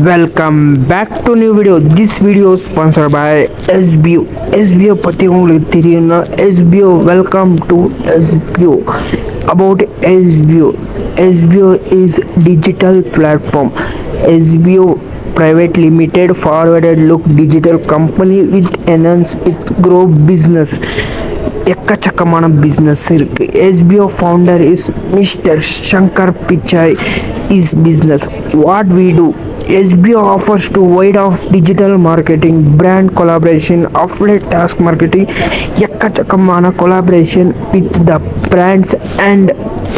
Welcome back to new video. This video is sponsored by SBO. SBO பற்றி உங்களுக்கு தெரியும்னா SBO welcome to SBO. About SBO. SBO is digital platform. SBO private limited forwarded look digital company with enhance with grow business. எக்கச்சக்கமான business இருக்குது. SBO founder is Mr. Shankar Pichai is business. What we do? SBO offers to wide of digital marketing, brand collaboration, affiliate task marketing, எக்கச்சக்கமான collaboration with the brands and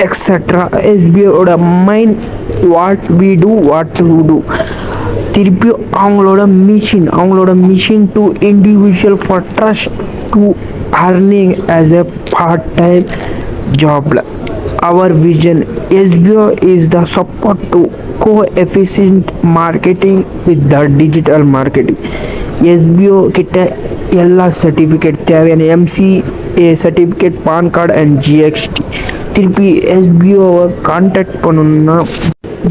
etc. SBO ஓட main what we do, what to do. திருப்பி அவங்களோட machine to individual for trust to earning as a part-time job. Our vision SBO is the support to co-efficient marketing with the digital marketing. SBO கிட்ட எல்லா certificate தேவையான MCA certificate, PAN card and GST. திருப்பி SBOவை contact பண்ணணுன்னா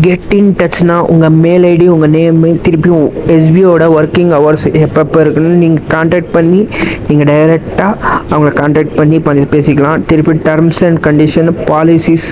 get in டச்னா உங்கள் mail ID, உங்கள் name, திருப்பியும் SBOட working hours எப்பப்போ இருக்குன்னு நீங்கள் கான்டாக்ட் பண்ணி நீங்கள் டைரெக்டாக அவங்கள கான்டாக்ட் பண்ணி பேசிக்கலாம். திருப்பி டர்ம்ஸ் அண்ட் கண்டிஷன் பாலிசிஸ்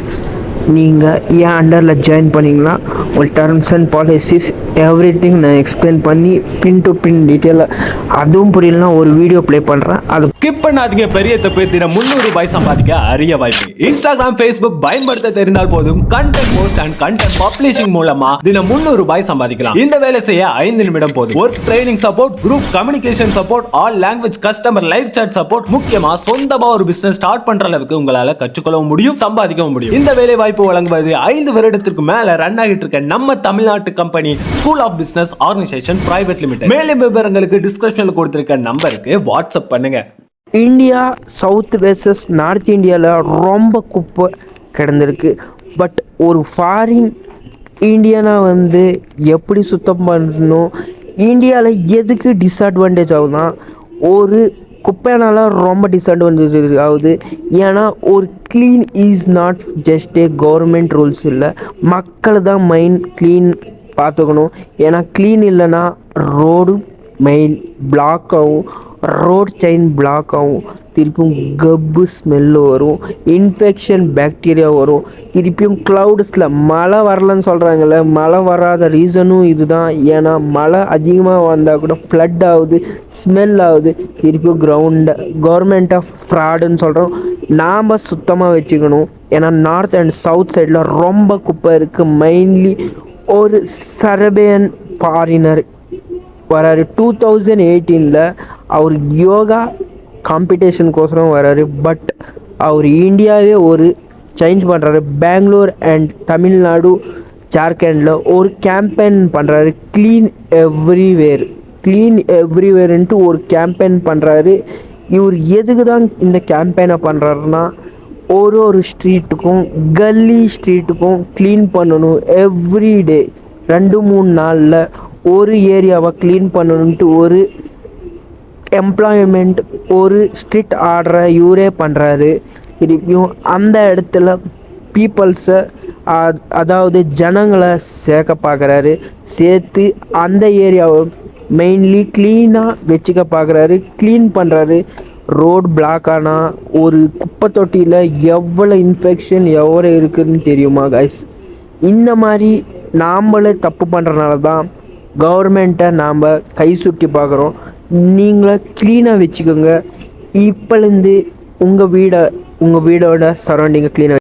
நீங்கள் ஏன் அண்டரில் ஜாயின் பண்ணிங்களா, உங்கள் terms and policies every thing நான் எக்ஸ்பிளைன் பண்ணி பின் டு பின் டீட்டெயிலாக. அதுவும் புரியலனா ஒரு வீடியோ ப்ளே பண்ணுறேன், அது ஸ்கிப் பண்ணாதீங்க. பெரிய தப்பு. தினம் 300 ரூபாய் சம்பாதிக்க அரிய வாய்ப்பு. இன்ஸ்டாகிராம், ஃபேஸ்புக் பயன்படுத்த தெரிந்தால் போதும். Content post and content publishing மூலமா தினம் 300 ரூபாய் சம்பாதிக்கலாம். இந்த வேலை செய்ய 5 நிமிடம் போதும். Work training support, group communication support, all language customer live chat support, முக்கியமா சொந்தமா ஒரு பிசினஸ் ஸ்டார்ட் பண்ற அளவுக்கு உங்களால கற்றுக்கொள்ளவும் முடியும், சம்பாதிக்கவும் முடியும். இந்த வேலை வாய்ப்பு வழங்குவது 5 வருடத்திற்கு மேல ரன் ஆகிட்டு இருக்க நம்ம தமிழ்நாட்டு company school of business organisation private limited. மேலும் விவரங்களுக்கு டிஸ்கிரிப்ஷன்ல கொடுத்திருக்க நம்பருக்கு வாட்ஸ்அப் பண்ணுங்க. இந்தியா சவுத் வெர்சஸ் நார்த் இந்தியாவில் ரொம்ப குப்பை கிடந்திருக்கு. பட் ஒரு ஃபாரின் இந்தியனா எப்படி சுத்தம் பண்ணணும், இந்தியாவில் எதுக்கு டிஸ்அட்வான்டேஜ் ஆகுதுன்னா, ஒரு குப்பைனால ரொம்ப டிஸ்அட்வான்டேஜ் ஆகுது. ஏன்னா ஒரு clean is not just A government rules இல்லை, மக்கள் தான் மெயின் க்ளீன் பார்த்துக்கணும். ஏன்னா க்ளீன் இல்லைன்னா ரோடு மெயின் பிளாக் ஆகும், ரோட் செயின் பிளாக் ஆகும், திருப்பியும் கப்பு ஸ்மெல்லு வரும், இன்ஃபெக்ஷன் பாக்டீரியா வரும். திருப்பியும் க்ளவுட்ஸில் மழை வரலன்னு சொல்கிறாங்கல்ல, மழை வராத ரீசனும் இதுதான். ஏன்னா மழை அதிகமாக வந்தால் கூட ஃப்ளட் ஆகுது, ஸ்மெல் ஆகுது. திருப்பியும் கவர்மெண்ட் ஆஃப் ஃப்ராடுன்னு சொல்கிறோம். நாம் சுத்தமாக வச்சுக்கணும். ஏன்னா நார்த் அண்ட் சவுத் சைடில் ரொம்ப குப்பை இருக்குது. மெயின்லி ஒரு சர்பியன் ஃபாரினர் வராரு 2018 அவர் யோகா காம்படிஷனுக்கோசரம் வராரு. பட் அவர் இந்தியாவே ஒரு சேஞ்ச் பண்ணுறாரு. பெங்களூர் அண்ட் தமிழ்நாடு, ஜார்க்கண்டில் ஒரு கேம்பெயின் பண்ணுறாரு. க்ளீன் எவ்ரிவேர்ன்ட்டு ஒரு கேம்பெயின் பண்ணுறாரு. இவர் எதுக்கு தான் இந்த கேம்பெயினை பண்ணுறாருன்னா, ஒரு ஸ்ட்ரீட்டுக்கும் கல்லி ஸ்ட்ரீட்டுக்கும் க்ளீன் பண்ணணும். எவ்ரிடே 2-3 நாளில் ஒரு ஏரியாவை க்ளீன் பண்ணணுன்ட்டு ஒரு எம்ப்ளாய்மெண்ட், ஒரு ஸ்ட்ரிக்ட் ஆர்டரை இவரே பண்ணுறாரு. திருப்பியும் அந்த இடத்துல பீப்புள்ஸை, அதாவது ஜனங்களை சேர்க்க பார்க்குறாரு. சேர்த்து அந்த ஏரியாவை மெயின்லி க்ளீனாக வச்சுக்க பார்க்குறாரு, க்ளீன் பண்ணுறாரு. ரோடு பிளாக் ஆனால் ஒரு குப்பை தொட்டியில் எவ்வளோ இன்ஃபெக்ஷன் எவ்வளோ இருக்குதுன்னு தெரியுமா கைஸ்? இந்த மாதிரி நாம்ளே தப்பு பண்ணுறனால தான் கவர்மெண்ட்டை நாம் கை சுட்டி பார்க்குறோம். நீங்களே க்ளீனாக வச்சுக்கோங்க. இப்போலேருந்து உங்கள் வீடோட சரௌண்டிங்கை க்ளீனாக